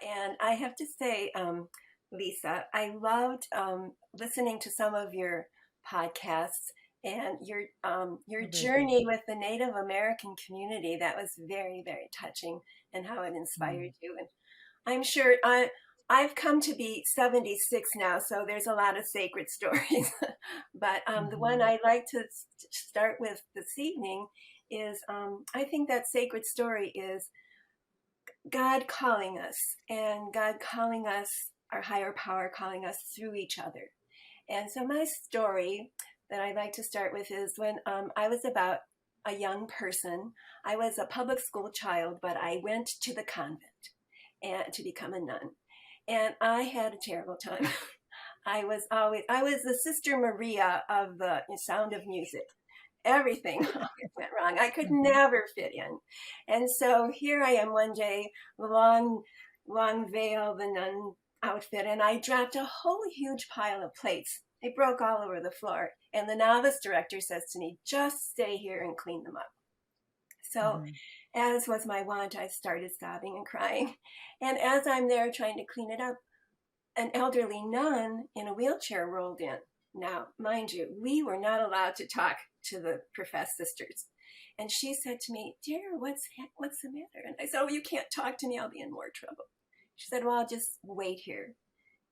And I have to say, Lisa, I loved listening to some of your podcasts and your Oh, very good. journey with the Native American community. That was very, very touching, and how it inspired Mm. you. And I'm sure I've come to be 76 now, so there's a lot of sacred stories. But the one Mhm. I'd like to start with this evening is I think that sacred story is God calling us, and God calling us, our higher power calling us through each other. And so my story that I'd like to start with is when I was about a young person. I was a public school child, but I went to the convent and to become a nun. And I had a terrible time. I was the Sister Maria of the Sound of Music. Everything always went wrong. I could Mhm. never fit in. And so here I am one day, long veil, the nun outfit, and I dropped a whole huge pile of plates. They broke all over the floor. And the novice director says to me, just stay here and clean them up. So, Mhm. as was my wont, I started sobbing and crying. And as I'm there trying to clean it up, an elderly nun in a wheelchair rolled in. Now, mind you, we were not allowed to talk to the professed sisters. And she said to me, "Dear, what's the matter?" And I said, "Oh, you can't talk to me. I'll be in more trouble." She said, "Well, I'll just wait here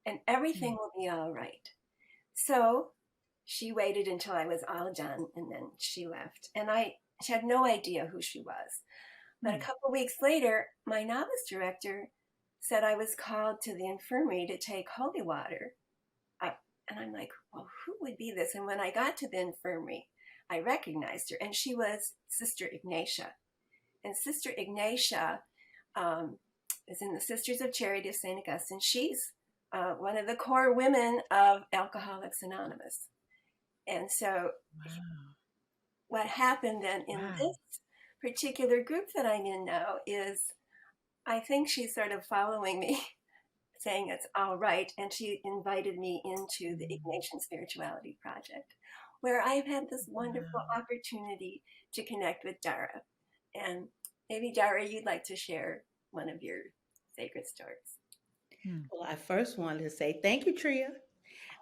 and everything Mm. will be all right." So she waited until I was all done and then she left. And she had no idea who she was. But a Mm. couple of weeks later, my novice director said I was called to the infirmary to take holy water. I, and I'm like, well, who would be this? And when I got to the infirmary, I recognized her, and she was Sister Ignatia. And Sister Ignatia um, is in the Sisters of Charity of St. Augustine. She's one of the core women of Alcoholics Anonymous. And so Wow. what happened then in Wow. this particular group that I'm in now is I think she's sort of following me, saying it's all right. And she invited me into the Mm. Ignatian Spirituality Project, where I've had this wonderful Wow. opportunity to connect with Dara. And maybe, Dara, you'd like to share one of your sacred stories. Mm. Well, I first wanted to say thank you, Tria.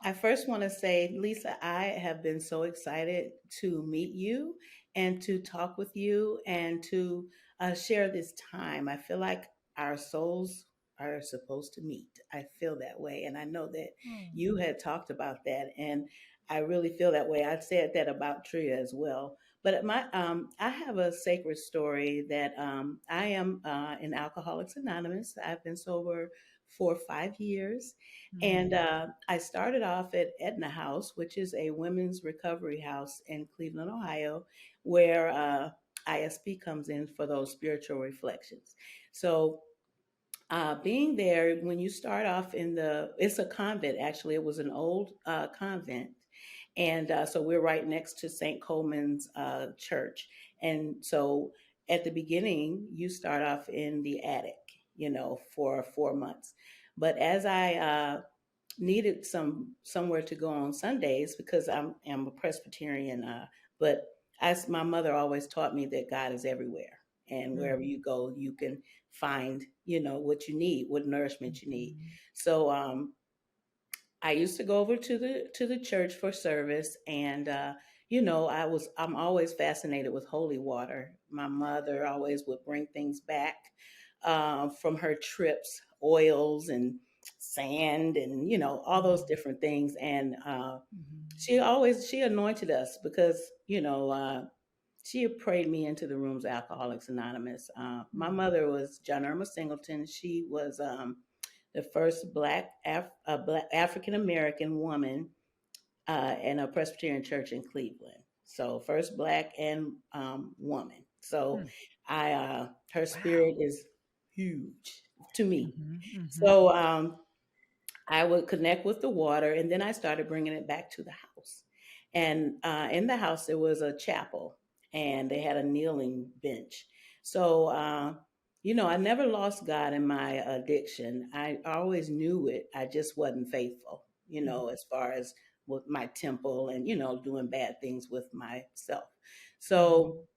I first want to say, Lisa, I have been so excited to meet you and to talk with you and to share this time. I feel like our souls are supposed to meet. I feel that way. And I know that Mm. you had talked about that. And I really feel that way. I said that about Tria as well. But I have a sacred story that I am in Alcoholics Anonymous. I've been sober for 5 years, and Mm. I started off at Edna House, which is a women's recovery house in Cleveland, Ohio, where ISP comes in for those spiritual reflections. So, being there, when you start off it's a convent actually, it was an old convent. And so we're right next to St. Coleman's Church. And so at the beginning, you start off in the attic, for 4 months. But as I needed somewhere to go on Sundays because I'm a Presbyterian, but as my mother always taught me that God is everywhere, and Mm. wherever you go, you can find what you need, what nourishment you need. Mhm. So I used to go over to the church for service, and I'm always fascinated with holy water. My mother always would bring things back from her trips, oils and sand, and all those Mm. different things. And Mhm. she anointed us because she had prayed me into the rooms of Alcoholics Anonymous. My Mm. mother was John Irma Singleton. She was the first black African American woman in a Presbyterian church in Cleveland. So first black and woman. So Mm. her Wow. spirit is huge to me. Mhm. Mhm. So I would connect with the water, and then I started bringing it back to the house. And in the house, there was a chapel, and they had a kneeling bench. So, I never lost God in my addiction. I always knew it. I just wasn't faithful, Mm. as far as with my temple and, doing bad things with myself. Mhm. So,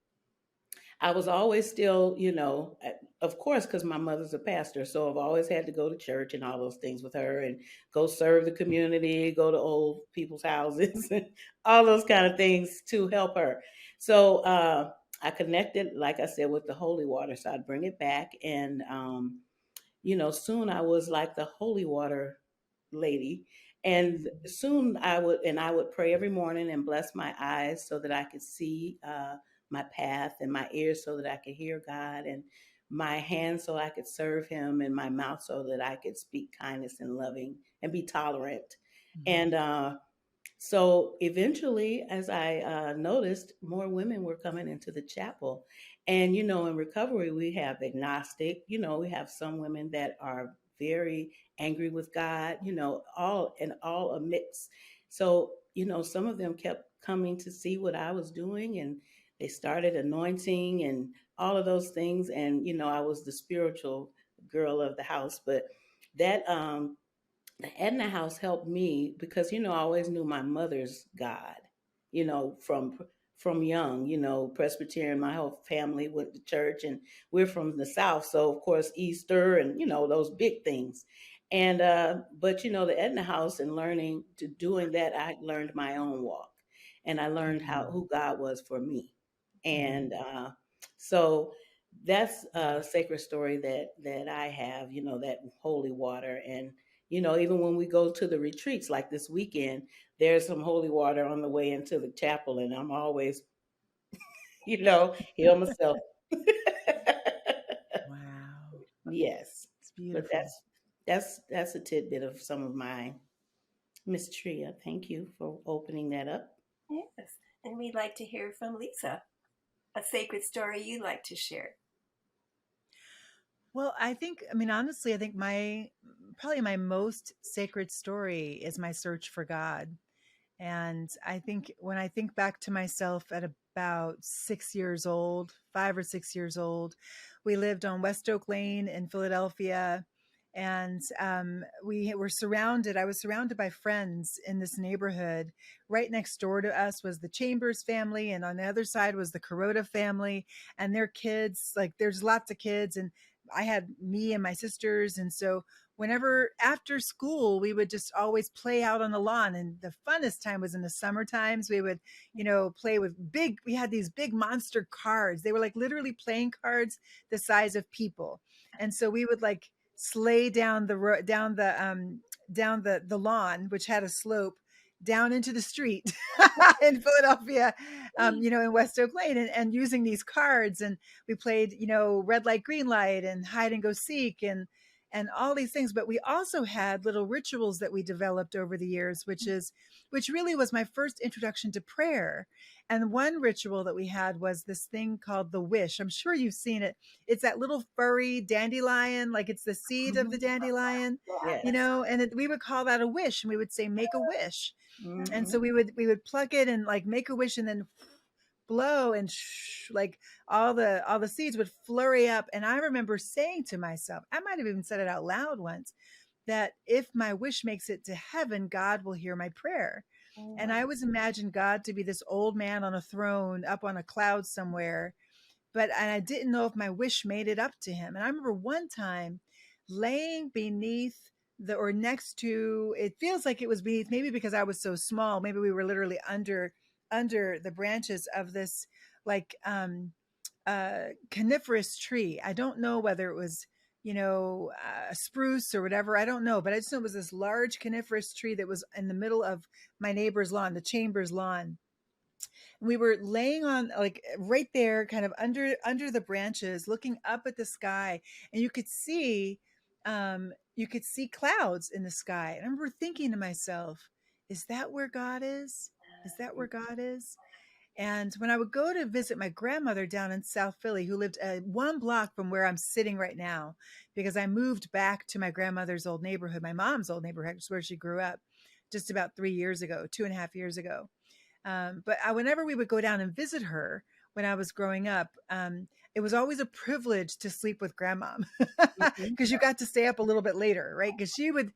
I was always still, of course, because my mother's a pastor. So I've always had to go to church and all those things with her and go serve the community, go to old people's houses, and all those kind of things to help her. So I connected, like I said, with the holy water. So I'd bring it back. And, soon I was like the holy water lady. And soon I would pray every morning and bless my eyes so that I could see my path, and my ears so that I could hear God, and my hands so I could serve Him, and my mouth so that I could speak kindness and loving and be tolerant. And so eventually, as I noticed, more women were coming into the chapel. And, in recovery, we have agnostic, we have some women that are very angry with God, all a mix. So, some of them kept coming to see what I was doing, and they started anointing and all of those things. And, I was the spiritual girl of the house. But that the Edna House helped me because I always knew my mother's God, from young, Presbyterian. My whole family went to church, and we're from the South, so of course Easter and those big things. And but the Edna House, and learning to doing that, I learned my own walk, and I learned who God was for me. And so that's a sacred story that I have, that holy water. And even when we go to the retreats like this weekend, there's some holy water on the way into the chapel, and I'm always, heal myself. Wow. Yes, It's but beautiful. that's a tidbit of some of mine. Miss Tria, thank you for opening that up. Yes. And we'd like to hear from Lisa, a sacred story you'd like to share. Well, honestly, I think probably my most sacred story is my search for God. And I think when I think back to myself at about 6 years old, 5 or 6 years old, we lived on West Oak Lane in Philadelphia. And I was surrounded by friends in this neighborhood. Right next door to us was the Chambers family. And on the other side was the Kuroda family and their kids. Like there's lots of kids. And I had me and my sisters. And so whenever after school we would just always play out on the lawn, and the funnest time was in the summer times. We would play with we had these big monster cards. They were like literally playing cards the size of people. And so we would like sleigh down the lawn, which had a slope down into the street in Philadelphia, in West Oak Lane, and using these cards. And we played, red light, green light, and hide and go seek, and all these things. But we also had little rituals that we developed over the years, which really was my first introduction to prayer. And one ritual that we had was this thing called the wish. I'm sure you've seen it. It's that little furry dandelion, like it's the seed of the dandelion, Yes. and we would call that a wish, and we would say, make a wish. Mm-hmm. And so we would pluck it and like make a wish, and then blow, and like all the seeds would flurry up. And I remember saying to myself, I might have even said it out loud once, that if my wish makes it to heaven, God will hear my prayer. And I always imagined God to be this old man on a throne up on a cloud somewhere, and I didn't know if my wish made it up to him. And I remember one time laying beneath or next to, it feels like it was beneath, maybe because I was so small, maybe we were literally under the branches of this like coniferous tree. I don't know whether it was a spruce or whatever, I don't know, but I just know it was this large coniferous tree that was in the middle of my neighbor's lawn, the Chambers lawn. We were laying on like right there, kind of under the branches, looking up at the sky, and you could see clouds in the sky. And I remember thinking to myself, is that where God is? Is that where God is? And when I would go to visit my grandmother down in South Philly, who lived one block from where I'm sitting right now, because I moved back to my grandmother's old neighborhood, my mom's old neighborhood, where she grew up, just about 3 years ago, 2.5 years ago. But whenever we would go down and visit her when I was growing up, it was always a privilege to sleep with grandma because you got to stay up a little bit later, right? Because she would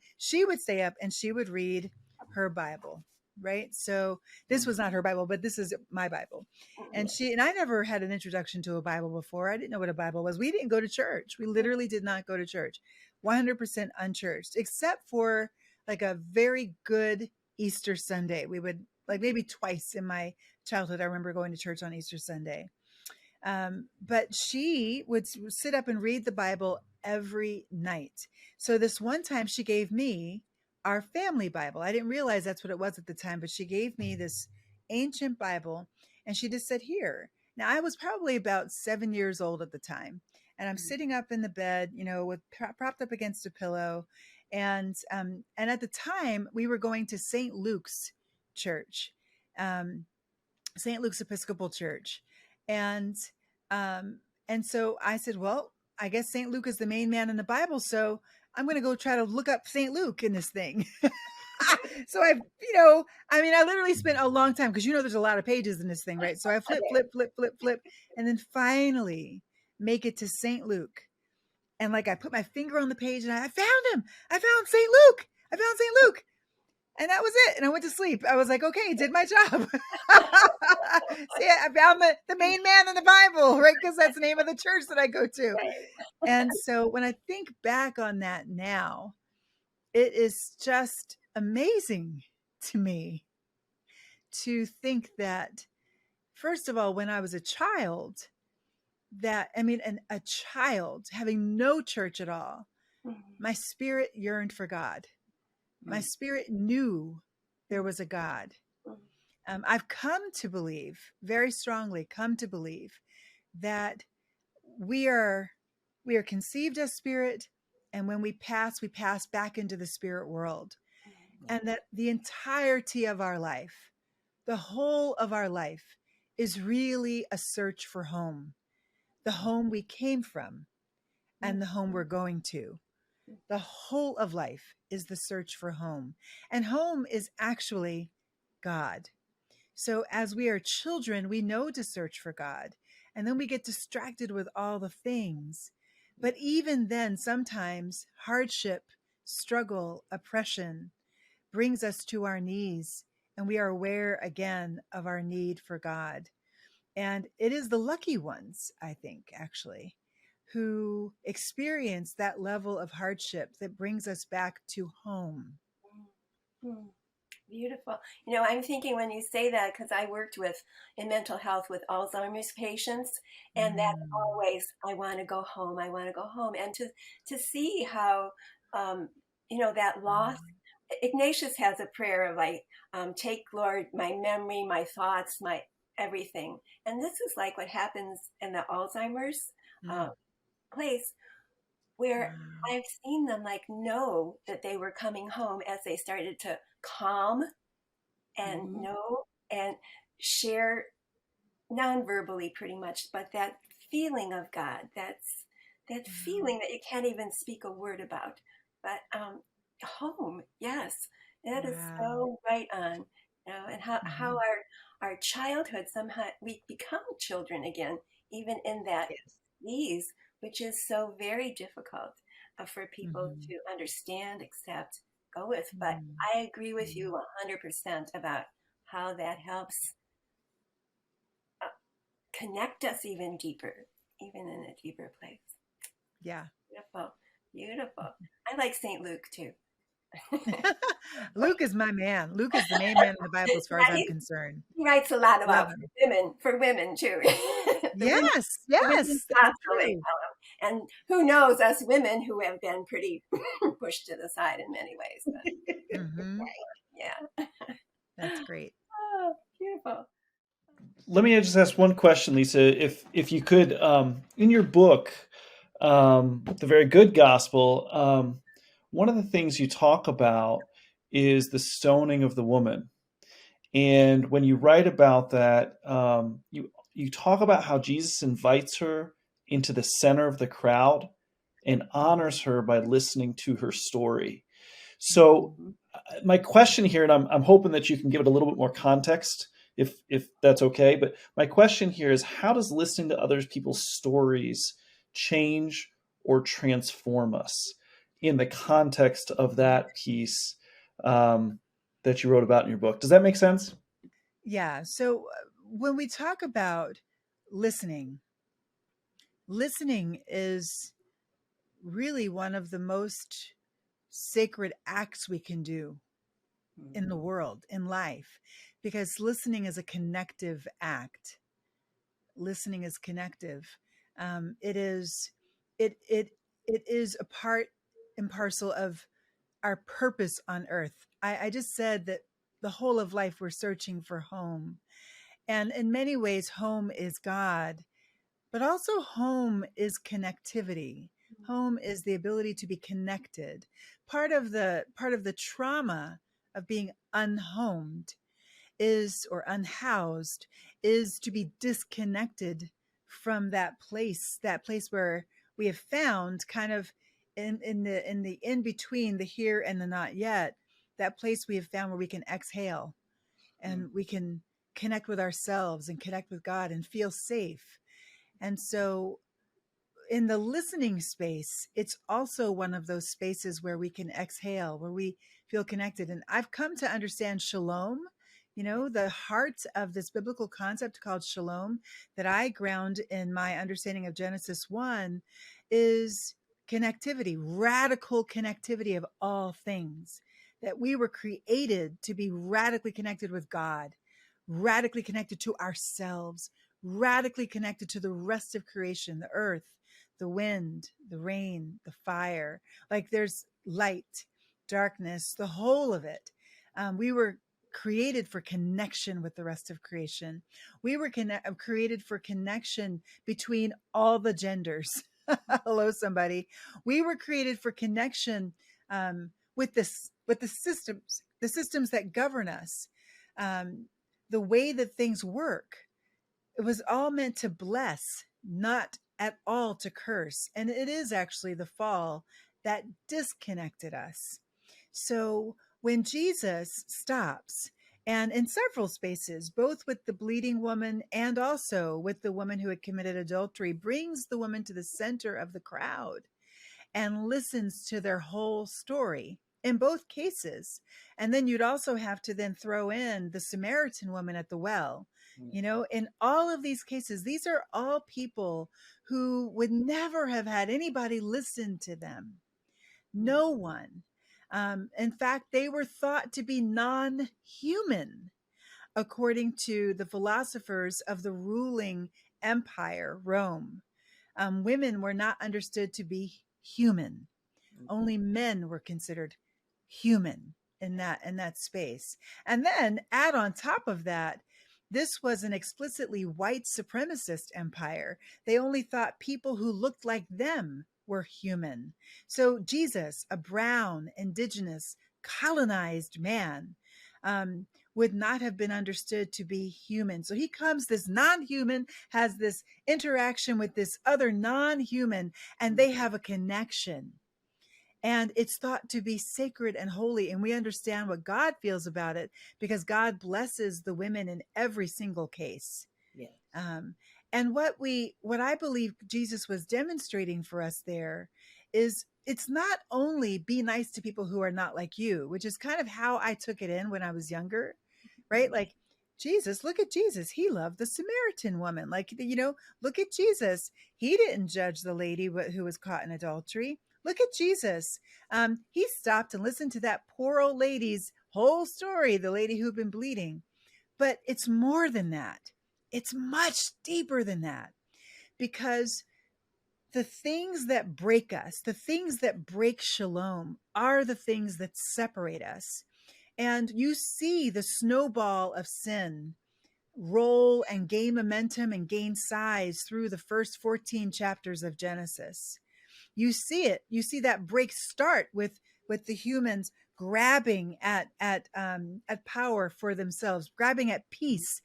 stay up and she would read her Bible. right? So this was not her Bible, but this is my Bible. And I never had an introduction to a Bible before. I didn't know what a Bible was. We didn't go to church. We literally did not go to church. 100% unchurched, except for like a very good Easter Sunday. We would, like, maybe twice in my childhood, I remember going to church on Easter Sunday. But she would sit up and read the Bible every night. So this one time she gave me our family Bible. I didn't realize that's what it was at the time, but she gave me this ancient Bible and she just said, here. Now I was probably about 7 years old at the time. And I'm sitting up in the bed, with propped up against a pillow. And at the time we were going to St. Luke's Church, St. Luke's Episcopal Church. And so I said, well, I guess St. Luke is the main man in the Bible. So I'm going to go try to look up St. Luke in this thing. So I literally spent a long time because, there's a lot of pages in this thing, right? So I flip, and then finally make it to St. Luke. And like, I put my finger on the page and I found him. I found St. Luke. And that was it. And I went to sleep. I was like, okay, did my job. See, I found the main man in the Bible, right? Because that's the name of the church that I go to. And so when I think back on that now, it is just amazing to me to think that, first of all, when I was a child, a child having no church at all, my spirit yearned for God. My spirit knew there was a God. I've come to believe, very strongly come to believe, that we are conceived as spirit, and when we pass back into the spirit world. And that the entirety of our life, the whole of our life, is really a search for home. The home we came from and the home we're going to. The whole of life is the search for home. And home is actually God. So as we are children, we know to search for God. And then we get distracted with all the things. But even then, sometimes hardship, struggle, oppression brings us to our knees. And we are aware again of our need for God. And it is the lucky ones, I think, actually, who experience that level of hardship that brings us back to home. Beautiful. I'm thinking when you say that, because I worked in mental health with Alzheimer's patients, and that's always, I want to go home. And to see how, that loss. Ignatius has a prayer of like, take, Lord, my memory, my thoughts, my everything. And this is like what happens in the Alzheimer's place, where I've seen them like know that they were coming home as they started to calm and know and share non-verbally pretty much, but that feeling of God, that feeling that you can't even speak a word about. But home, yes, that is so right on. And how our childhood, somehow we become children again, even in that ease, which is so very difficult for people to understand, accept, go with. But I agree with you 100% about how that helps connect us even deeper, even in a deeper place. Yeah. Beautiful. I like St. Luke too. Luke is my man. Luke is the main man in the Bible as far as I'm concerned. He writes a lot about for women too. Yes. That's true. And who knows, us women who have been pretty pushed to the side in many ways. But, yeah. That's great. Oh, beautiful. Let me just ask one question, Lisa. If you could, in your book, The Very Good Gospel, one of the things you talk about is the stoning of the woman. And when you write about that, you talk about how Jesus invites her into the center of the crowd and honors her by listening to her story. So my question here, and I'm hoping that you can give it a little bit more context, if that's okay. But my question here is, how does listening to other people's stories change or transform us in the context of that piece that you wrote about in your book. Does that make sense? Yeah. So when we talk about listening, listening is really one of the most sacred acts we can do in the world, in life, because listening is a connective act. Listening is connective. It is, it is a part and parcel of our purpose on earth. I just said that the whole of life we're searching for home. And in many ways, home is God, but also home is connectivity. Home is the ability to be connected. Part of the trauma of being unhomed is, or unhoused, is to be disconnected from that place where we have found kind of in the in between the here and the not yet, that place we have found where we can exhale and we can connect with ourselves and connect with God and feel safe. And so in the listening space, it's also one of those spaces where we can exhale, where we feel connected. And I've come to understand shalom, the heart of this biblical concept called shalom that I ground in my understanding of Genesis 1 is connectivity, radical connectivity of all things, that we were created to be radically connected with God, radically connected to ourselves, radically connected to the rest of creation, the earth, the wind, the rain, the fire. Like there's light, darkness, the whole of it. We were created for connection with the rest of creation. We were created for connection between all the genders. Hello, somebody. We were created for connection with the systems that govern us, the way that things work. It was all meant to bless, not at all to curse. And it is actually the fall that disconnected us. So when Jesus stops, and in several spaces, both with the bleeding woman and also with the woman who had committed adultery, brings the woman to the center of the crowd and listens to their whole story in both cases. And then you'd also have to then throw in the Samaritan woman at the well. In all of these cases, these are all people who would never have had anybody listen to them. No one. In fact, they were thought to be non-human, according to the philosophers of the ruling empire, Rome. Women were not understood to be human. Only men were considered human in that space. And then add on top of that, this was an explicitly white supremacist empire. They only thought people who looked like them were human. So Jesus, a brown, indigenous, colonized man, would not have been understood to be human. So he comes, this non-human, has this interaction with this other non-human, and they have a connection. And it's thought to be sacred and holy. And we understand what God feels about it because God blesses the women in every single case. Yes. And what I believe Jesus was demonstrating for us there is it's not only be nice to people who are not like you, which is kind of how I took it in when I was younger, right? Like, Jesus, look at Jesus. He loved the Samaritan woman. Like, look at Jesus. He didn't judge the lady who was caught in adultery. Look at Jesus. He stopped and listened to that poor old lady's whole story, the lady who'd been bleeding. But it's more than that. It's much deeper than that, because the things that break us, the things that break shalom, are the things that separate us. And you see the snowball of sin roll and gain momentum and gain size through the first 14 chapters of Genesis. You see it. You see that break start with the humans grabbing at power for themselves, grabbing at peace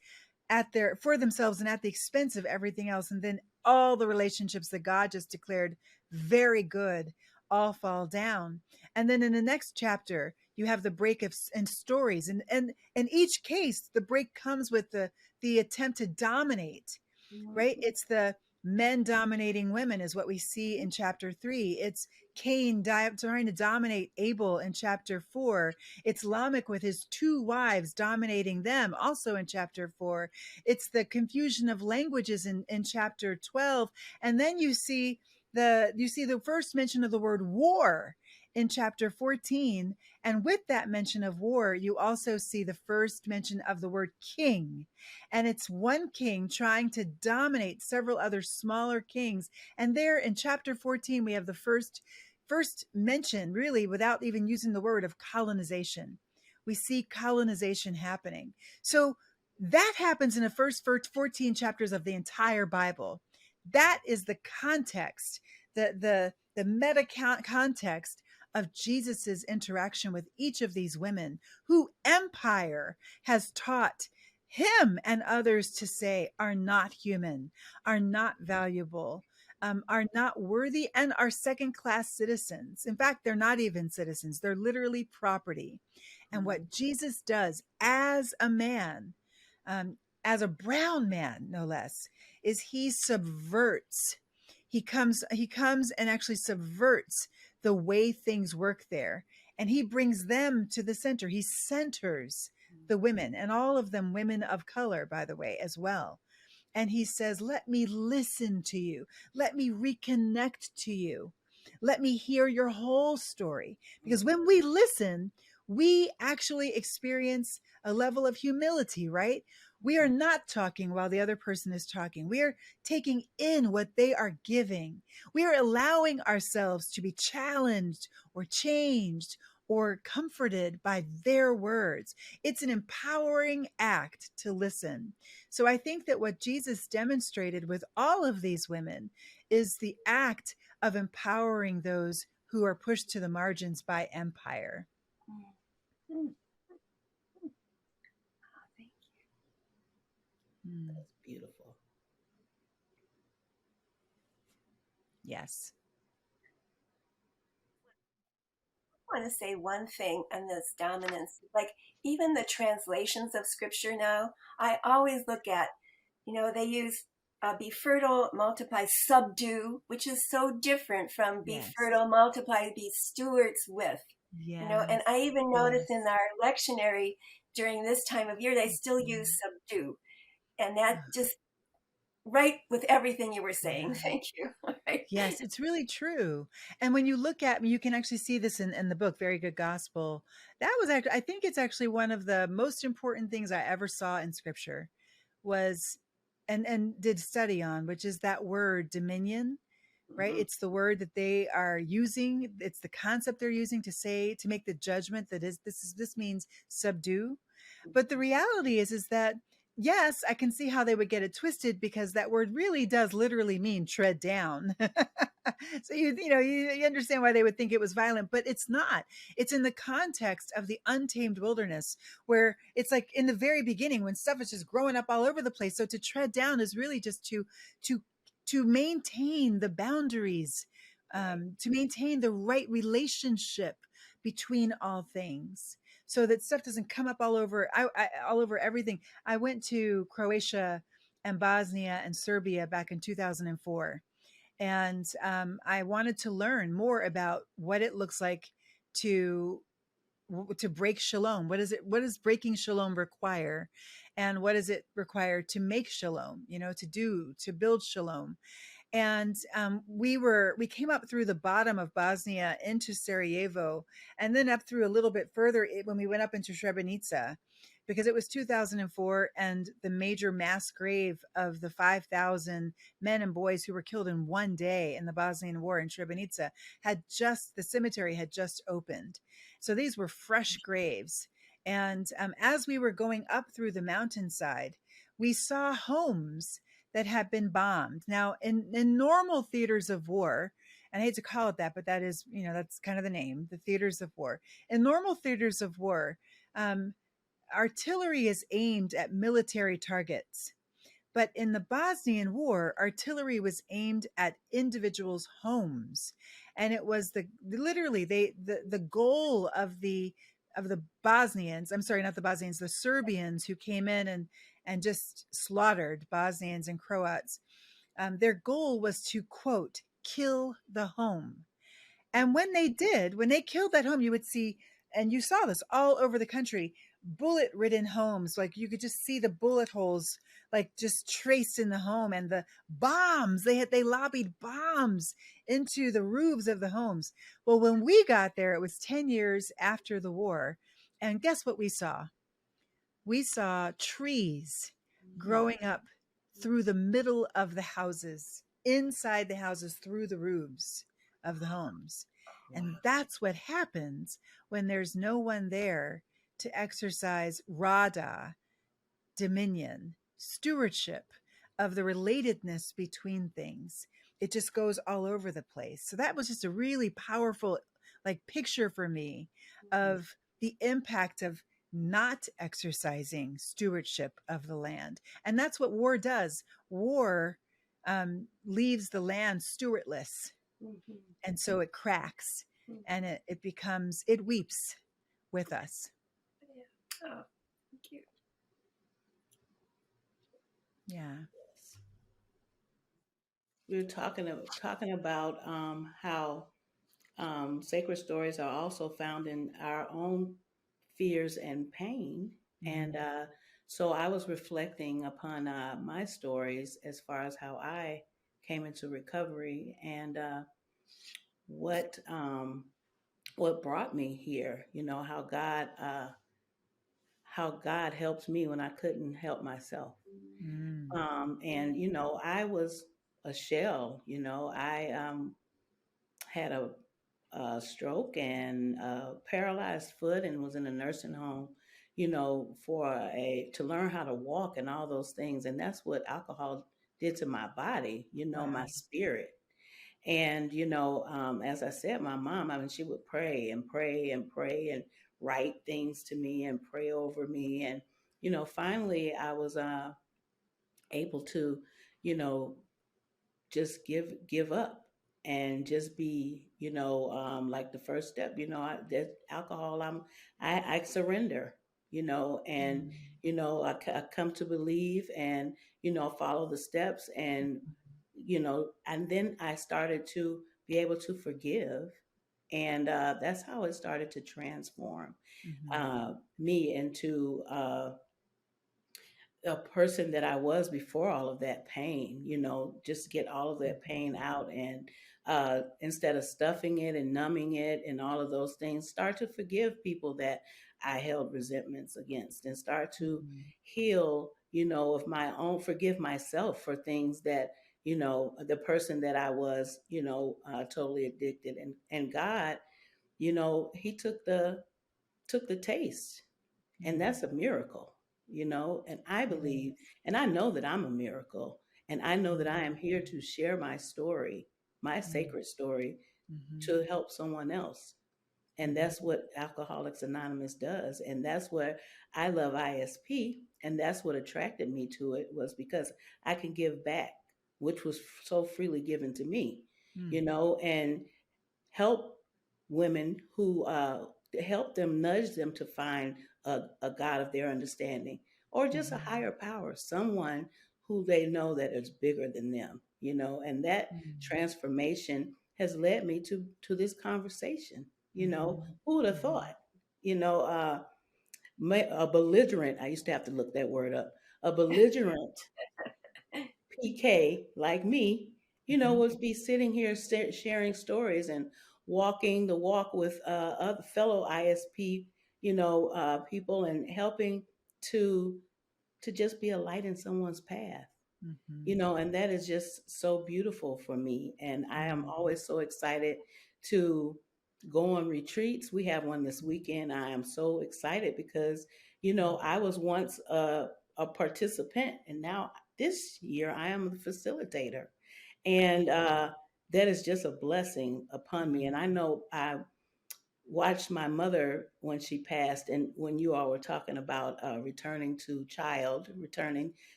for themselves and at the expense of everything else. And then all the relationships that God just declared very good all fall down. And then in the next chapter, you have the break and stories. And in each case, the break comes with the attempt to dominate, right? It's the men dominating women is what we see in chapter 3. It's Cain trying to dominate Abel in chapter 4. It's Lamech with his 2 wives dominating them, also in chapter 4. It's the confusion of languages in chapter 12. And then you see the first mention of the word war in chapter 14. And with that mention of war, you also see the first mention of the word king. And it's one king trying to dominate several other smaller kings. And there in chapter 14, we have the first mention, really, without even using the word, of colonization. We see colonization happening. So that happens in the first 14 chapters of the entire Bible. That is the context, the meta context of Jesus's interaction with each of these women who empire has taught him and others to say are not human, are not valuable, are not worthy, and are second-class citizens. In fact, they're not even citizens. They're literally property. And what Jesus does as a man, as a brown man, no less, is he subverts. He comes and actually subverts the way things work there. And he brings them to the center. He centers the women, and all of them women of color, by the way, as well. And he says, let me listen to you. Let me reconnect to you. Let me hear your whole story. Because when we listen, we actually experience a level of humility, right? We are not talking while the other person is talking. We are taking in what they are giving. We are allowing ourselves to be challenged or changed or comforted by their words. It's an empowering act to listen. So I think that what Jesus demonstrated with all of these women is the act of empowering those who are pushed to the margins by empire. That's beautiful. Yes. I want to say one thing on this dominance. Like, even the translations of scripture now, I always look at, they use be fertile, multiply, subdue, which is so different from be fertile, multiply, be stewards with. And I even notice in our lectionary during this time of year, they still use subdue. And that just right with everything you were saying. Thank you. Right. Yes, it's really true. And when you look at me, you can actually see this in the book, Very Good Gospel. That was actually, I think it's actually one of the most important things I ever saw in scripture was, and did study on, which is that word dominion, right? It's the word that they are using. It's the concept they're using to say, to make the judgment that this means subdue. But the reality is that, yes, I can see how they would get it twisted, because that word really does literally mean tread down. So you understand why they would think it was violent, but it's not. It's in the context of the untamed wilderness, where it's like in the very beginning when stuff is just growing up all over the place. So to tread down is really just to maintain the boundaries, to maintain the right relationship between all things, so that stuff doesn't come up all over everything. I went to Croatia and Bosnia and Serbia back in 2004. And I wanted to learn more about what it looks like to break shalom. What does breaking shalom require? And what does it require to make shalom, to build shalom? And we came up through the bottom of Bosnia into Sarajevo, and then up through a little bit further when we went up into Srebrenica, because it was 2004, and the major mass grave of the 5,000 men and boys who were killed in one day in the Bosnian War in Srebrenica the cemetery had just opened. So these were fresh graves. And as we were going up through the mountainside, we saw homes that had been bombed. Now, in normal theaters of war, and I hate to call it that, but that is, that's kind of the name, the theaters of war. In normal theaters of war, artillery is aimed at military targets. But in the Bosnian War, artillery was aimed at individuals' homes. And it was the goal of the Bosnians, I'm sorry, not the Bosnians, the Serbians who came in and just slaughtered Bosnians and Croats. their goal was to, quote, kill the home. And when they did, when they killed that home, you would see, and you saw this all over the country, bullet ridden homes. Like you could just see the bullet holes, like just traced in the home, and the bombs. They lobbied bombs into the roofs of the homes. Well, when we got there, it was 10 years after the war. And guess what we saw? We saw trees growing up through the middle of the houses, inside the houses, through the roofs of the homes. And that's what happens when there's no one there to exercise Rada, dominion, stewardship of the relatedness between things. It just goes all over the place. So that was just a really powerful like picture for me of the impact of not exercising stewardship of the land. And that's what war does. War leaves the land stewardless. Mm-hmm. And so it cracks, mm-hmm. and it weeps with us. Yeah. Oh, thank you. Yeah. We were talking about how sacred stories are also found in our own fears and pain. Mm-hmm. And so I was reflecting upon my stories as far as how I came into recovery and what brought me here. You know, how God helped me when I couldn't help myself. Mm. And you know, I was a shell. You know, I had a stroke and a paralyzed foot and was in a nursing home, you know, to learn how to walk and all those things. And that's what alcohol did to my body, you know, wow. My spirit. And, you know, as I said, my mom, I mean, she would pray and pray and pray and write things to me and pray over me. And, you know, finally I was able to, you know, just give up and just be, you know, like the first step, you know, that alcohol, I surrender, you know, and, you know, I come to believe and, you know, follow the steps and, you know, and then I started to be able to forgive. And that's how it started to transform me into a person that I was before all of that pain, you know, just get all of that pain out and instead of stuffing it and numbing it and all of those things, start to forgive people that I held resentments against and start to heal, you know, of my own, forgive myself for things that, you know, the person that I was, you know, totally addicted. And God, you know, he took the taste, and that's a miracle. You know, and I believe, and I know that I'm a miracle, and I know that I am here to share my story, my sacred story, to help someone else. And that's what Alcoholics Anonymous does. And that's what I love ISP. And that's what attracted me to it, was because I can give back, which was so freely given to me, you know, and help women who help them, nudge them to find a God of their understanding, or just a higher power, someone who they know that is bigger than them, you know. And that transformation has led me to this conversation. You know, who would have thought? You know, a belligerent. I used to have to look that word up. A belligerent PK like me, you know, would be sitting here sharing stories and walking the walk with other fellow ISP, you know, people, and helping to just be a light in someone's path, you know, and that is just so beautiful for me. And I am always so excited to go on retreats. We have one this weekend. I am so excited because, you know, I was once a participant, and now this year I am a facilitator. And that is just a blessing upon me. And I know I watched my mother when she passed, and when you all were talking about returning to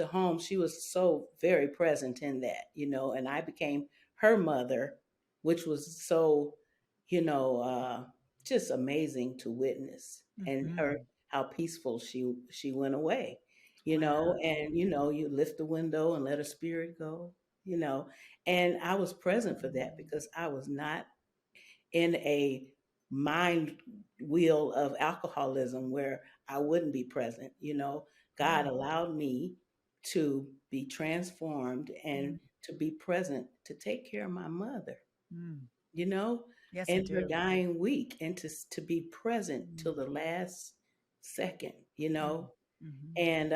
home, she was so very present in that, you know, and I became her mother, which was so, you know, just amazing to witness, and how peaceful she went away, you know, and, you know, you lift the window and let her spirit go. you know. And I was present for that because I was not in a mind wheel of alcoholism where I wouldn't be present, you know. God Right. allowed me to be transformed and Mm, to be present to take care of my mother, mm. you know, Yes, I in her do. dying week, and to be present Mm, till the last second, you mm, know, mhm, and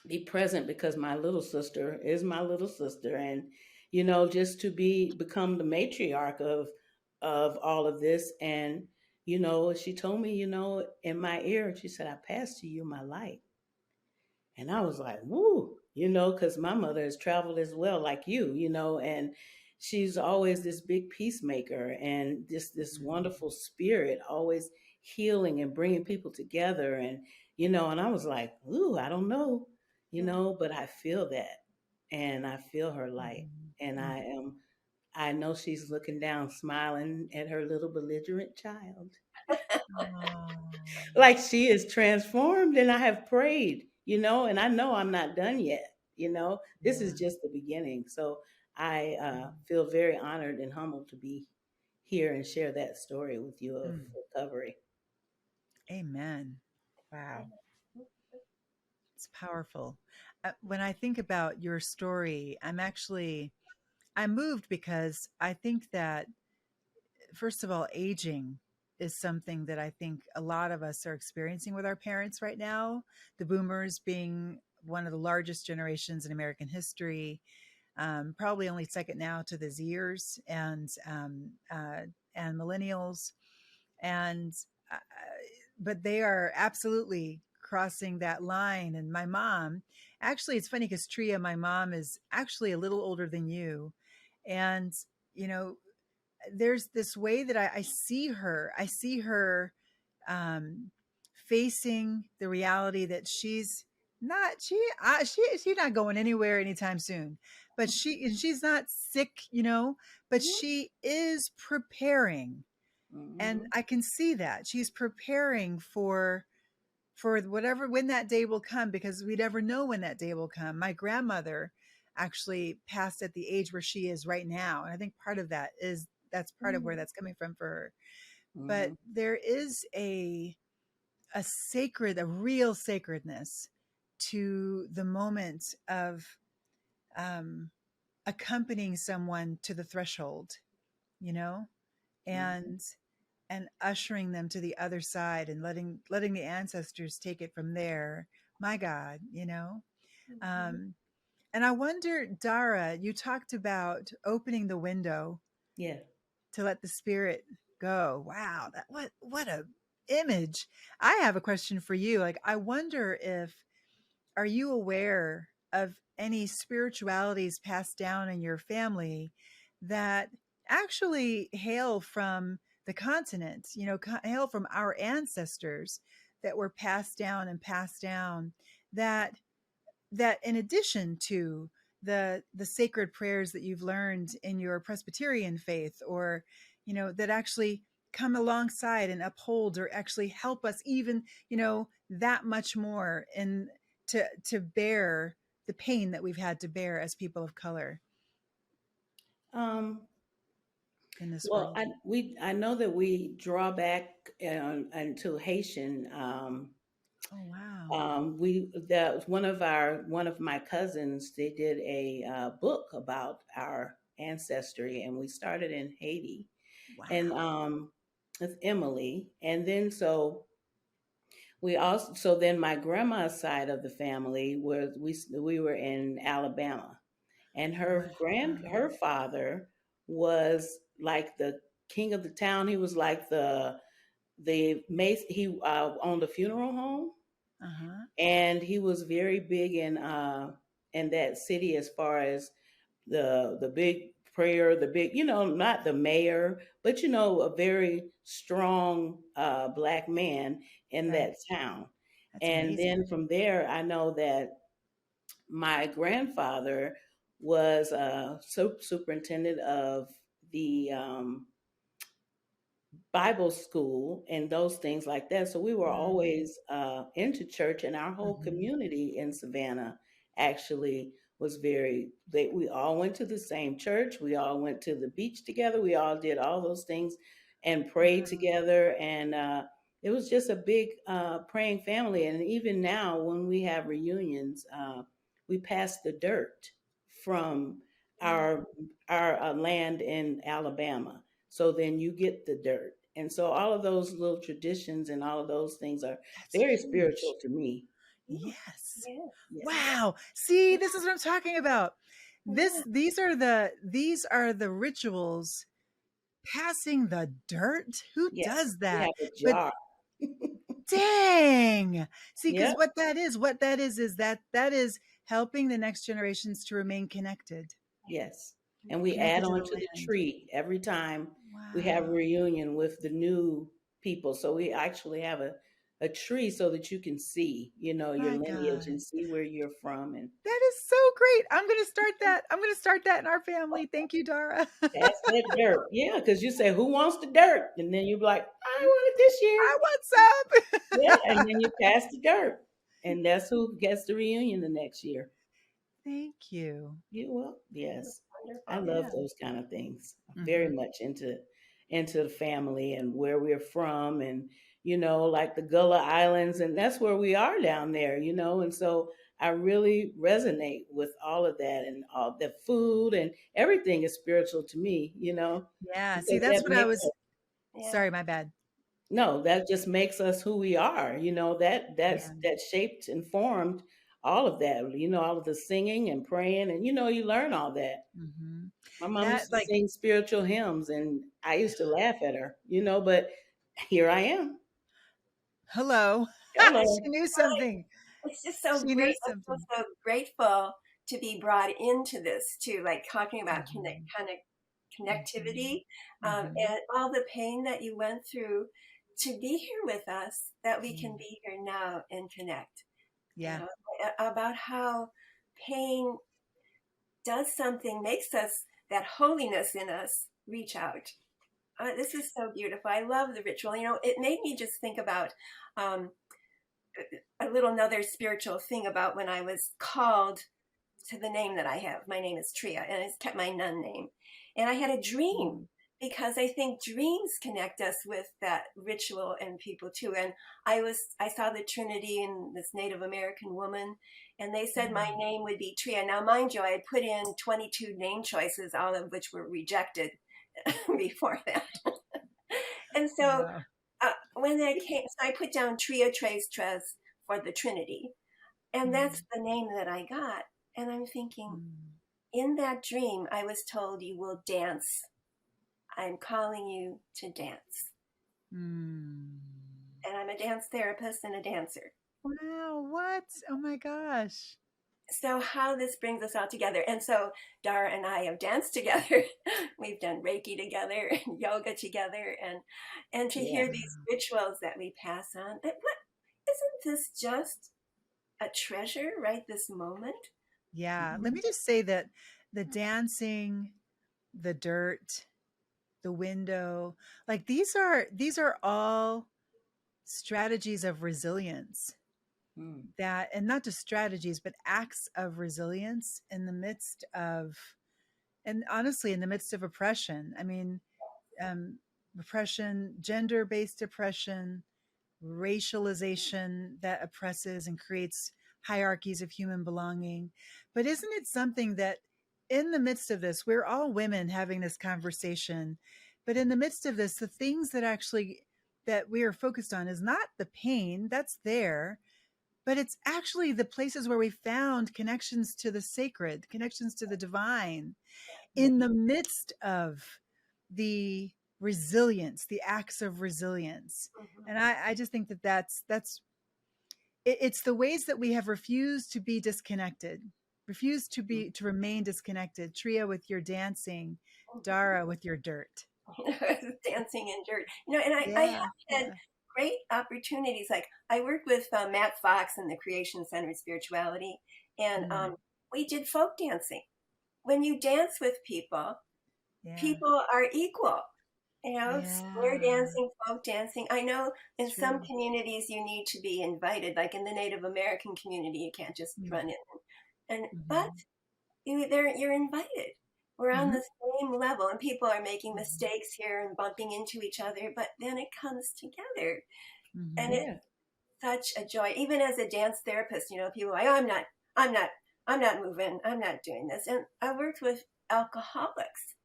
be present because my little sister is my little sister, and you know, just to become the matriarch of all of this. And you know, she told me, you know, in my ear, she said, I pass to you my light. And I was like, woo, you know, because my mother has traveled as well, like you know, and she's always this big peacemaker and this mm, wonderful spirit, always healing and bringing people together. And, you know, and I was like, ooh, I don't know, you Yeah. know, but I feel that and I feel her light. mhm, And mm. I know she's looking down, smiling at her little belligerent child Oh, like she is transformed, and I have prayed, you know, and I know I'm not done yet, you know. This is yeah. just the beginning. So I Mm, feel very honored and humbled to be here and share that story with you of mm. recovery. Amen. Wow. It's powerful. When I think about your story, I'm moved because I think that, first of all, aging is something that I think a lot of us are experiencing with our parents right now. The boomers being one of the largest generations in American history, probably only second now to the Zers and millennials, and uh, but they are absolutely crossing that line. And my mom, actually, it's funny because Tria, my mom, is actually a little older than you, and you know, there's this way that I see her. I see her um, facing the reality that she's not going anywhere anytime soon. But she's not sick, you know. But Mhm. she is preparing, and Mhm. I can see that she's preparing for whatever, when that day will come, because we never know when that day will come. My grandmother actually passed at the age where she is right now, and I think part of that is that's part of where Mhm. that's coming from for her. But Mhm. there is a real sacredness to the moment of um, accompanying someone to the threshold, you know, Mhm. and ushering them to the other side and letting the ancestors take it from there. My God, you know. Mhm. Um, and I wonder, Dara, you talked about opening the window Yeah. to let the spirit go. Wow, that what a image. I have a question for you. Like, I wonder if, are you aware of any spiritualities passed down in your family that actually hail from the continent, you know, hail from our ancestors, that were passed down, that in addition to the sacred prayers that you've learned in your Presbyterian faith, or you know, that actually come alongside and uphold or actually help us even, you know, that much more in to bear the pain that we've had to bear as people of color Um, in this well, world. I know that we draw back into Haitian. Oh wow. We that one of my cousins, they did a book about our ancestry, and we started in Haiti, and Wow. with Emily, and then so then my grandma's side of the family was we were in Alabama, and Wow. her father was like the king of the town. He was like the mace. He owned a funeral home, Uh-huh. and he was very big in that city as far as the big prayer, the big, you know, not the mayor, but you know, a very strong black man in that Right. town. That's And amazing. then from there, I know that my grandfather was superintendent of the Bible school and those things like that. So we were Mm-hmm. always into church, and our whole community in Savannah actually was we all went to the same church. We all went to the beach together. We all did all those things and prayed together. And it was just a big praying family. And even now, when we have reunions, we pass the dirt from our land in Alabama. So then you get the dirt. And so all of those little traditions and all of those things are very spiritual to me. Yes. Yes. Wow. See, this is what I'm talking about. These are the rituals. Passing the dirt? Who Yes, does we that? have a But jar. dang. See, because Yep. what that is that is helping the next generations to remain connected. Yes. And we Connected add to on the to the land. tree every time we have a Wow. reunion with the new people. So we actually have a tree so that you can see, your My lineage and God. see where you're from and That is so great. I'm going to start that. I'm going to start that in our family. Thank you, Dara. pass that dirt. Yeah, because you say, who wants the dirt? And then you're like, I want it this year. I want some. Yeah. And then you pass the dirt. And that's who gets the reunion the next year. Thank you. You will. Yes. I Wonderful. love those kind of things. I'm very Mhm. much into the family and where we're from and like the Gullah Islands, and that's where we are down there, and so I really resonate with all of that, and all the food and everything is spiritual to me, Yeah. See, because that's that what I makes was. Yeah. Sorry, my bad. no, that just makes us who we are, Yeah. that shaped and formed all of that, all of the singing and praying, and you learn all that. Mm-hmm. My mom That used to like sing spiritual hymns, and I used to laugh at her, but here I am. hello. Hello. She knew something. It's just so She knew great. I feel something. so grateful to be brought into this too, like talking about Mhm. connectivity, Mhm. and all the pain that you went through to be here with us, that we can Yeah. be here now and connect. Yeah. About how pain does something, makes us, that holiness in us, reach out. This is so beautiful. I love the ritual. It made me just think about um, another spiritual thing about when I was called to the name that I have. My name is Tria, and it's kept my nun name. And I had a dream, because I think dreams connect us with that ritual and people too. And I saw the Trinity in this Native American woman, and they said my name would be Tria. Now, mind you, I had put in 22 name choices, all of which were rejected before that. And so Wow. when I came, so I put down Tria Tres Tres for the Trinity, and that's the name that I got. And I'm thinking, in that dream, I was told you will dance. I'm calling you to dance. Mm. And I'm a dance therapist and a dancer. Wow. What? Oh my gosh. So how this brings us all together. And so Dara and I have danced together. We've done Reiki together and yoga together, and to Yeah. hear these rituals that we pass on. But isn't this just a treasure, right? This moment. Yeah. Let me just say that the dancing, the dirt, the window, like these are all strategies of resilience. That, and not just strategies, but acts of resilience in the midst of, and honestly, in the midst of oppression. I mean, oppression, gender-based oppression, racialization that oppresses and creates hierarchies of human belonging. But isn't it something that in the midst of this, we're all women having this conversation, but in the midst of this, the things that we are focused on is not the pain that's there, but it's actually the places where we found connections to the sacred, connections to the divine in the midst of the resilience, the acts of resilience. And I just think that it's the ways that we have refused to be disconnected, refused to remain disconnected. Tria with your dancing, Dara with your dirt. Dancing in dirt. And I have Yeah, had yeah. great opportunities. Like I worked with Matt Fox in the Creation Centered Spirituality, and we did folk dancing. When you dance with people, Yeah, people are equal. Square yeah. dancing, folk dancing. I know in It's some true. communities you need to be invited, like in the Native American community, you can't just run in. But Mm-hmm. you're invited. We're on Mhm. the same level, and people are making mistakes here and bumping into each other, but then it comes together, and Mhm. it's Yeah. such a joy. Even as a dance therapist, people are like, oh, I'm not, I'm not moving, I'm not doing this. And I worked with alcoholics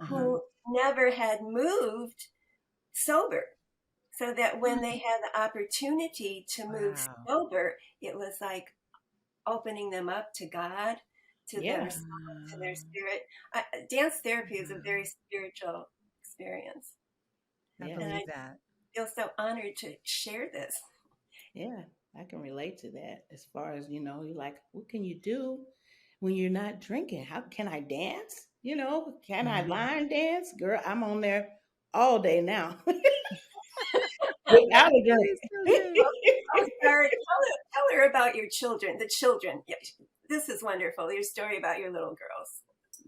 Uh-huh. who never had moved sober, so that when they Mm. had the opportunity to move Wow. sober, it was like opening them up to God, to their Yeah. soul, to their Wow. spirit. Dance therapy is a very Wow. spiritual experience, I Yeah. and I believe that. feel so honored to share this. Yeah. I can relate to that. As far as, you're like, what can you do when you're not drinking? How can I dance? Can I Mhm. line dance? Girl, I'm on there all day now without a That drink. is so good. Oh, Sarah, tell her about your children, the children. Yeah, this is wonderful. Your story about your little girls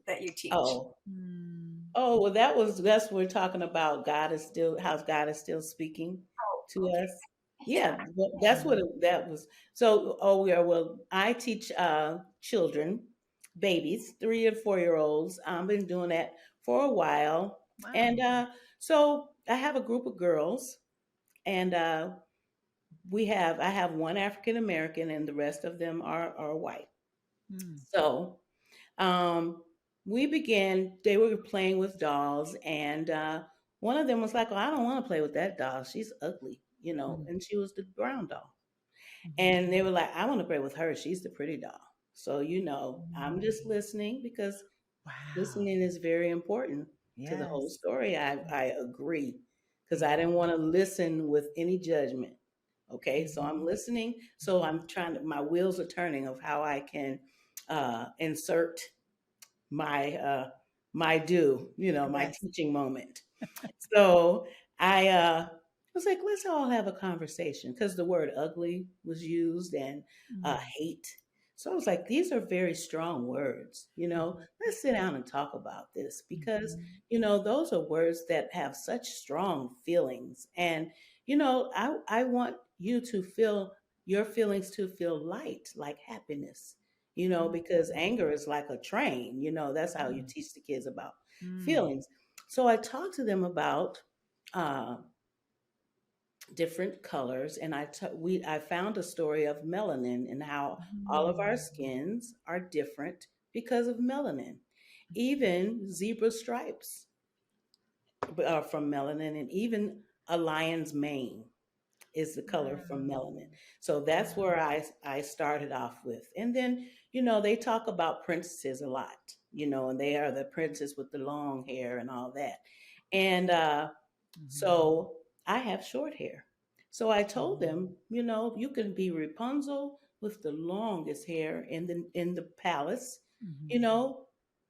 that you teach. Oh, Mm. oh, well, that's what we're talking about. How God is still speaking Oh, to okay. us. Yeah, Yeah. well, that's what Mhm. that was. So, oh, yeah, well, I teach children, babies, 3 and 4 year olds. I've been doing that for a while, and Wow. so I have a group of girls, and I have one African American, and the rest of them are white. Mm. So um, they were playing with dolls, and one of them was like, "Well, I don't want to play with that doll. She's ugly, Mm. and she was the brown doll. Mhm. And they were like, I want to play with her. She's the pretty doll. So, I'm just Mm. listening because Wow. listening is very important to the whole Yes. story. I agree because I Yeah. didn't want to listen with any judgment. Okay, so I'm Mhm. listening. So Mhm. I'm my wheels are turning of how I can insert my my Yes. teaching moment. So I was like, let's all have a conversation because the word ugly was used and Mm. hate. So I was like, these are very strong words. Mhm. Let's sit down and talk about this because Mhm. those are words that have such strong feelings, and I want you to feel your feelings to feel light, like happiness. Because Mhm. anger is like a train. That's how you Mm. teach the kids about Mm. feelings. So I talked to them about uh, different colors, and I found a story of melanin and how all of our Mm. skins are different because of melanin. Even zebra stripes are from melanin, and even a lion's mane is the color from Wow. melanin. So that's Wow. where I started off with. And then, they talk about princesses a lot, and they are the princess with the long hair and all that. And Mhm. so I have short hair. So I told Mhm. them, you can be Rapunzel with the longest hair in the palace, you Mhm. know,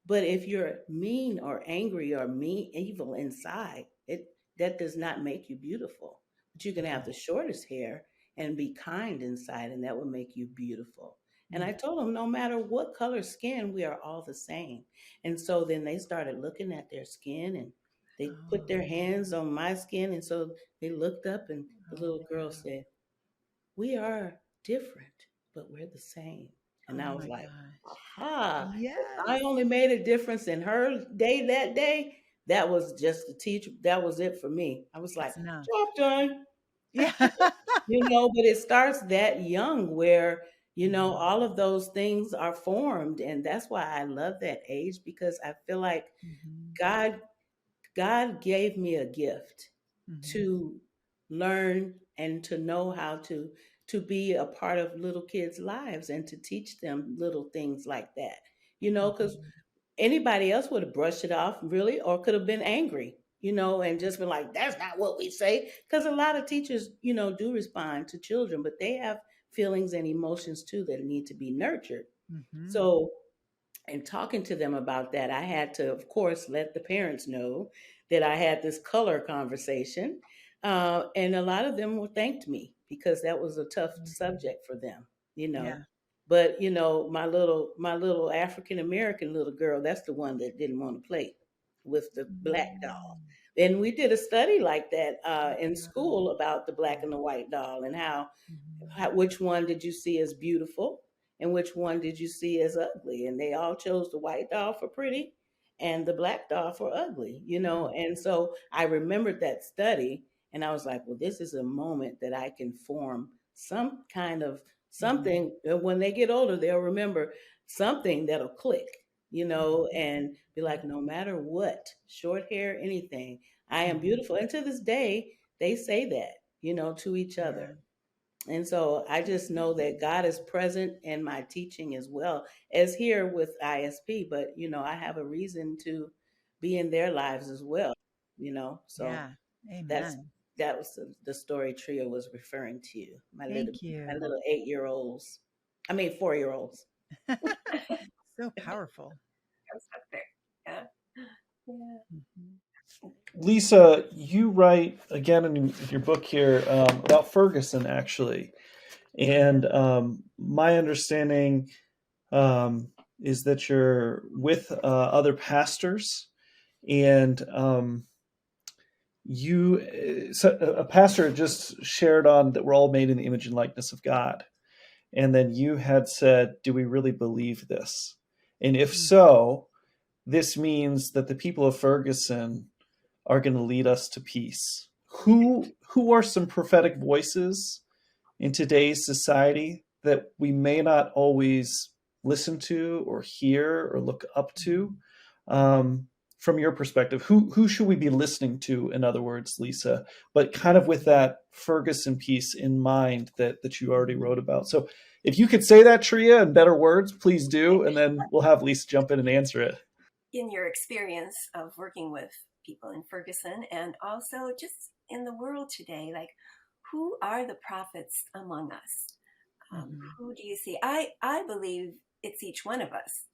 but if you're mean or angry or mean evil inside, it that does not make you beautiful. But you can have Mhm. the shortest hair and be kind inside, and that will make you beautiful. And Mm. I told them, no matter what color skin, we are all the same. And so then they started looking at their skin, and they put their Oh. hands on my skin. And so they looked up, and the Oh, little girl wow. said, we are different, but we're the same. And Oh I was my like, gosh. aha, if I Yes. only made a difference in her day that day, that was just the teacher. That was it for me. I was like, That's enough. job done. Yeah. But it starts that young where, Mhm. all of those things are formed. And that's why I love that age because I feel like Mhm. God God gave me a gift Mhm. to learn and to know how to be a part of little kids' lives and to teach them little things like that. Because Mhm. anybody else would have brushed it off, really, or could have been angry, and just been like, that's not what we say. Because a lot of teachers, do respond to children, but they have feelings and emotions too that need to be nurtured. Mhm. So and talking to them about that, I had to, of course, let the parents know that I had this color conversation. And a lot of them thanked me because that was a tough Mhm. subject for them. Yeah. But my little African American little girl, that's the one that didn't want to play with the black doll. Mm. And we did a study like that in Wow. school about the black Yeah. and the white doll and how Mhm. which one did you see as beautiful and which one did you see as ugly? And they all chose the white doll for pretty and the black doll for ugly, you know. And so I remembered that study, and I was like, well, this is a moment that I can form some kind of something. When they get older, they'll remember something that'll click, you know, and be like, no matter what, short hair, anything, I am beautiful. And to this day, they say that, you know, to each other. And so I just know that God is present in my teaching as well as here with ISP, but you know, I have a reason to be in their lives as well, you know. So Yeah. that's Amen. that was the story Tria was referring to. Thank My you. little 8-year-olds. I mean 4-year-olds. So powerful. Comes up there. Yeah. Yeah. Lisa, you write again in your book here about Ferguson, actually. And my understanding is that you're with other pastors, and a pastor just shared on that we're all made in the image and likeness of God. And then you had said, do we really believe this? And if so, this means that the people of Ferguson are going to lead us to peace. Who are some prophetic voices in today's society that we may not always listen to or hear or look up to? From your perspective, who should we be listening to, in other words, Lisa, but kind of with that Ferguson piece in mind that you already wrote about? So if you could say that, Tria, in better words, please do, and then we'll have Lisa jump in and answer it. In your experience of working with people in Ferguson and also just in the world today, like, who are the prophets among us? Who do you see? I believe it's each one of us.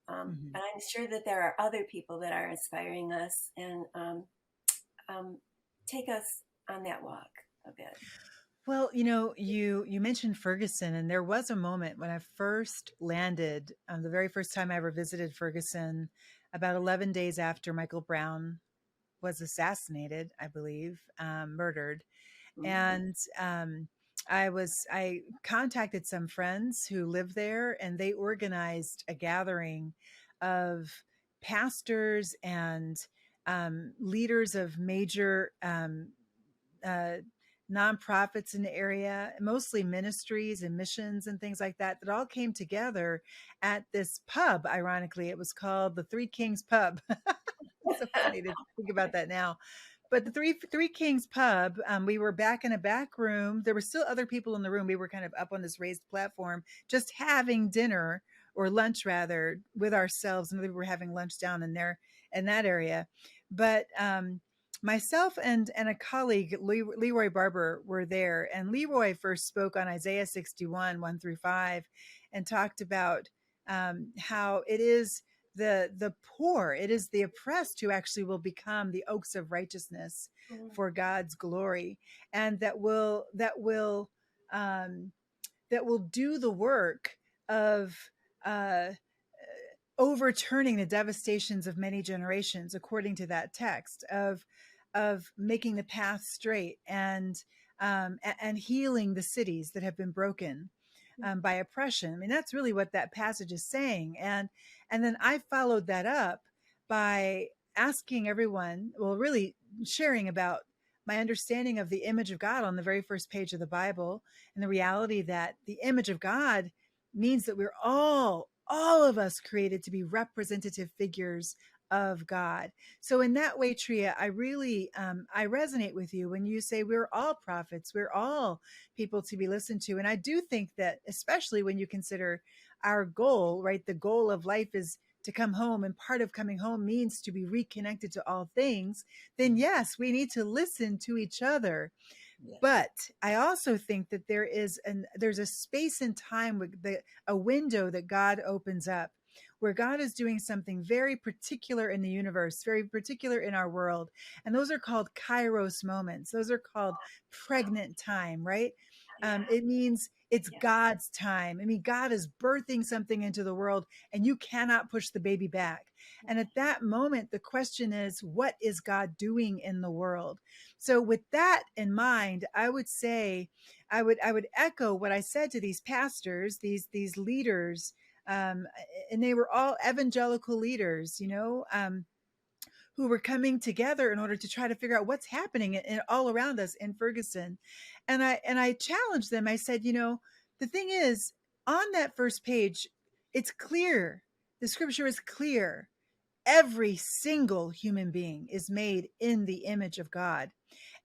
But I'm sure that there are other people that are inspiring us and take us on that walk a bit. Well, you know, you mentioned Ferguson, and there was a moment when I first landed, the very first time I ever visited Ferguson, about 11 days after Michael Brown was assassinated, I believe, murdered. And I contacted some friends who live there, and they organized a gathering of pastors and leaders of major nonprofits in the area, mostly ministries and missions and things like that, that all came together at this pub. Ironically, it was called the Three Kings Pub. So funny to think about that now. But the Three Kings Pub, we were back in a back room. There were still other people in the room. We were kind of up on this raised platform, just having dinner or lunch rather with ourselves. And we were having lunch down in there in that area. But myself and a colleague, Leroy Barber, were there. And Leroy first spoke on Isaiah 61, 1-5, and talked about how it is the poor, it is the oppressed who actually will become the oaks of righteousness for God's glory, and that will do the work of overturning the devastations of many generations, according to that text, of making the path straight and healing the cities that have been broken by oppression. I mean, that's really what that passage is saying. And then I followed that up by asking everyone, well, really sharing about my understanding of the image of God on the very first page of the Bible, and the reality that the image of God means that we're all of us created to be representative figures of God. So in that way, Tria, I really, I resonate with you when you say we're all prophets, we're all people to be listened to. And I do think that, especially when you consider our goal, right? The goal of life is to come home, and part of coming home means to be reconnected to all things. Then yes, we need to listen to each other. Yes. But I also think that there's a space and time with a window that God opens up where God is doing something very particular in the universe, very particular in our world. And those are called Kairos moments. Those are called pregnant time, right? It means it's God's time. I mean, God is birthing something into the world and you cannot push the baby back. And at that moment, the question is, what is God doing in the world? So with that in mind, I would say, I would echo what I said to these pastors, these leaders, and they were all evangelical leaders, who were coming together in order to try to figure out what's happening all around us in Ferguson. And I challenged them. I said, the thing is, on that first page, it's clear. The scripture is clear. Every single human being is made in the image of God.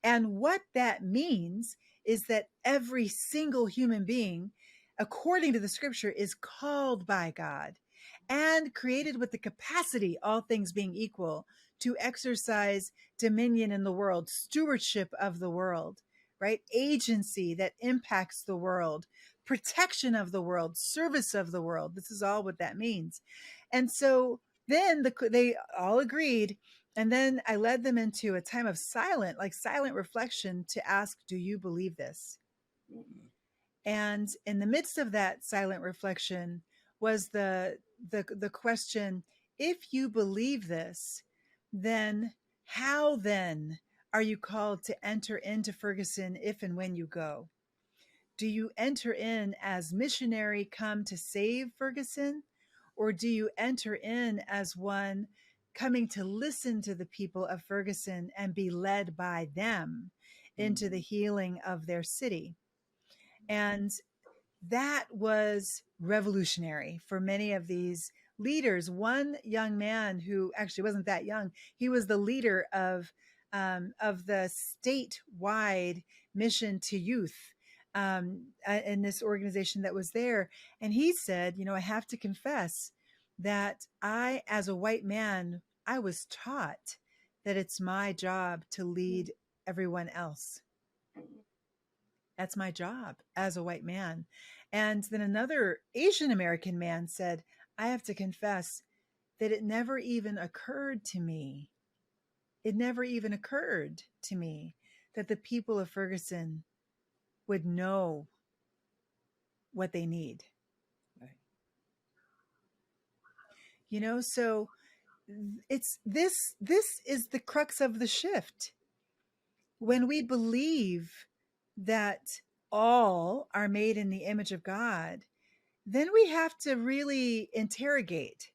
And what that means is that every single human being, according to the scripture, is called by God and created with the capacity, all things being equal, to exercise dominion in the world, stewardship of the world, right? Agency that impacts the world, protection of the world, service of the world. This is all what that means. And so then they all agreed. And then I led them into a time of silent reflection to ask, do you believe this? And in the midst of that silent reflection was the question, if you believe this, then how then are you called to enter into Ferguson if and when you go? Do you enter in as missionary come to save Ferguson? Or do you enter in as one coming to listen to the people of Ferguson and be led by them into the healing of their city? And that was revolutionary for many of these leaders. One young man who actually wasn't that young, he was the leader of the statewide mission to youth in this organization that was there. And he said, I have to confess that I, as a white man, I was taught that it's my job to lead everyone else. That's my job as a white man. And then another Asian American man said, I have to confess that it never even occurred to me. It never even occurred to me that the people of Ferguson would know what they need. Right. So it's this is the crux of the shift. When we believe that all are made in the image of God, then we have to really interrogate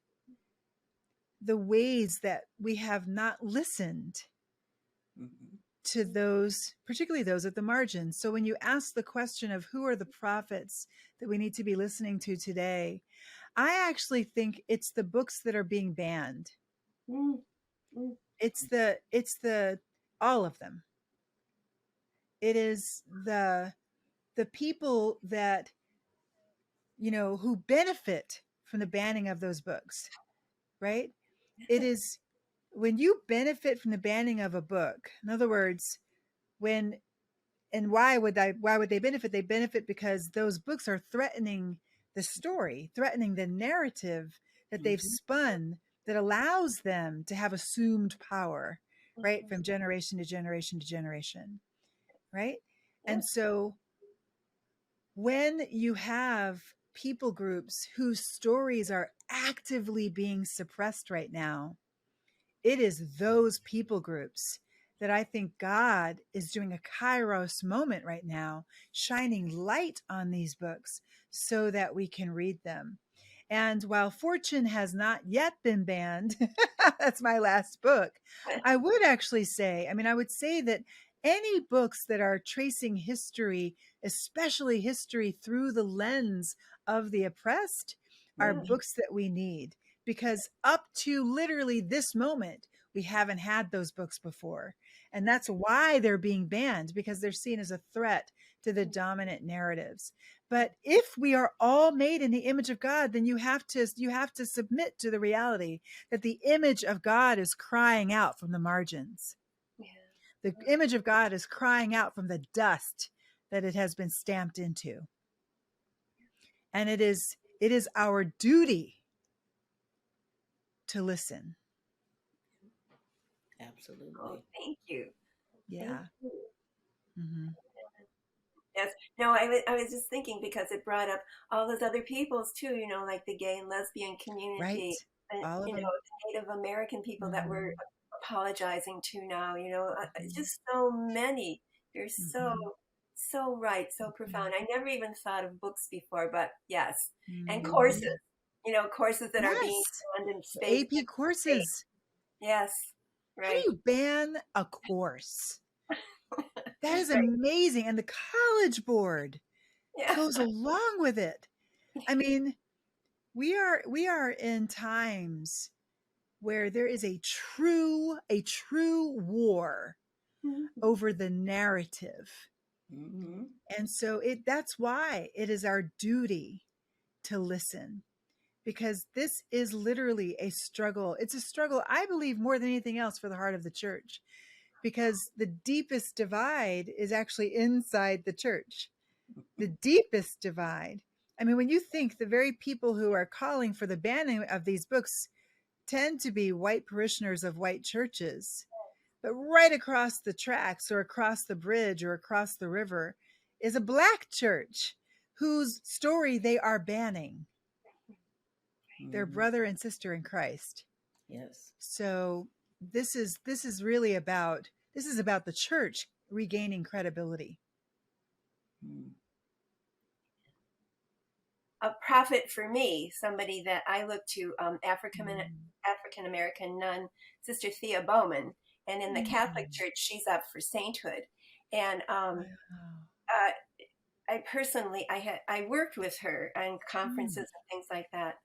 the ways that we have not listened to those, particularly those at the margins. So when you ask the question of who are the prophets that we need to be listening to today, I actually think it's the books that are being banned. It's the all of them. It is the people that, who benefit from the banning of those books, right? It is when you benefit from the banning of a book. In other words, why would they benefit? They benefit because those books are threatening the story, threatening the narrative that they've spun that allows them to have assumed power, right? From generation to generation to generation, right? And so when you have people groups whose stories are actively being suppressed right now, it is those people groups that I think God is doing a Kairos moment right now, shining light on these books so that we can read them. And while Fortune has not yet been banned, that's my last book, I would actually say, I would say that any books that are tracing history, especially history through the lens of the oppressed, are books that we need. Because up to literally this moment, we haven't had those books before. And that's why they're being banned, because they're seen as a threat to the dominant narratives. But if we are all made in the image of God, then you have to submit to the reality that the image of God is crying out from the margins. The image of God is crying out from the dust that it has been stamped into. And it is our duty to listen. Absolutely. Oh, thank you. Yeah. Thank you. Mm-hmm. Yes. No, I was just thinking because it brought up all those other peoples too, you know, like the gay and lesbian Right. community and, All of you know, them. the Native American people that Mm-hmm. we're apologizing to now, you know, Mm-hmm. just so many. You're so, Mm-hmm. so right, so profound. I never even thought of books before, but yes. And Mm-hmm. courses, you know, courses that are being Yes. planned in The space. AP courses. Yes. How do Right. you ban a course? That is Right. amazing. And the College Board Yeah. goes along with it. I mean, we are in times where there is a true war over the narrative. Mm-hmm. And so that's why it is our duty to listen, because this is literally a struggle. It's a struggle, I believe, more than anything else for the heart of the church, because the deepest divide is actually inside the church. The deepest divide. I mean, when you think the very people who are calling for the banning of these books tend to be white parishioners of white churches, but right across the tracks or across the bridge or across the river is a black church whose story they are banning. Their brother and sister in Christ. Yes. So this is really about the church regaining credibility. A prophet for me, somebody that I look to, African American nun, Sister Thea Bowman, and in the Catholic Church, she's up for sainthood. And I personally, I worked with her on conferences and things like that.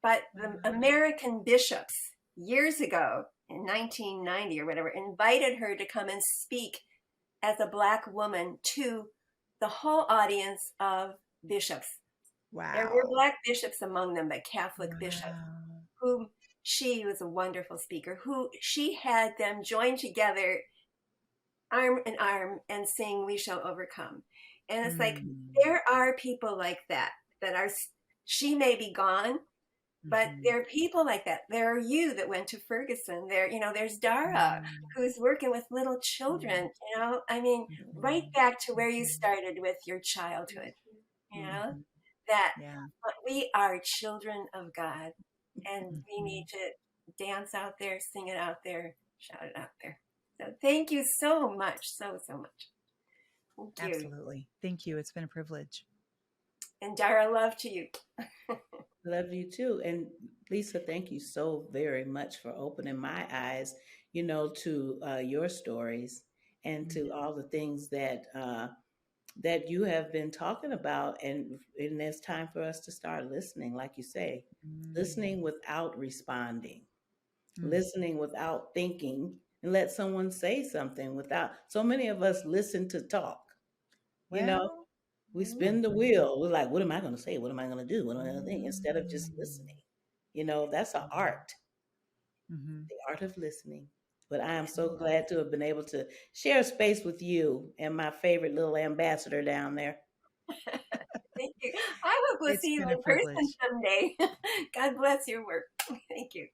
But the American bishops years ago in 1990 or whatever invited her to come and speak as a Black woman to the whole audience of bishops. Wow. There were Black bishops among them, but Catholic bishops, who she was a wonderful speaker, who she had them join together arm in arm and sing "We Shall Overcome." And it's like, there are people like that are, she may be gone, but there are people like that. There are you that went to Ferguson. There, you know, there's Dara who's working with little children, you know, I mean, right back to where you started with your childhood, you know, that we are children of God and we need to dance out there, sing it out there, shout it out there. So thank you so much. So much. Thank you. Absolutely. Thank you. It's been a privilege. And Dara, love to you. Love you too. And Lisa, thank you so very much for opening my eyes, you know, to your stories and to all the things that that you have been talking about. And it's time for us to start listening, like you say, listening without responding, listening without thinking, and let someone say something without. So many of us listen to talk, you know. We spin the wheel. We're like, what am I going to say? What am I going to do? What am I going to think? Instead of just listening. You know, that's an art, the art of listening. But I am so glad to have been able to share space with you and my favorite little ambassador down there. Thank you. I hope we'll see you in person someday. God bless your work. Thank you.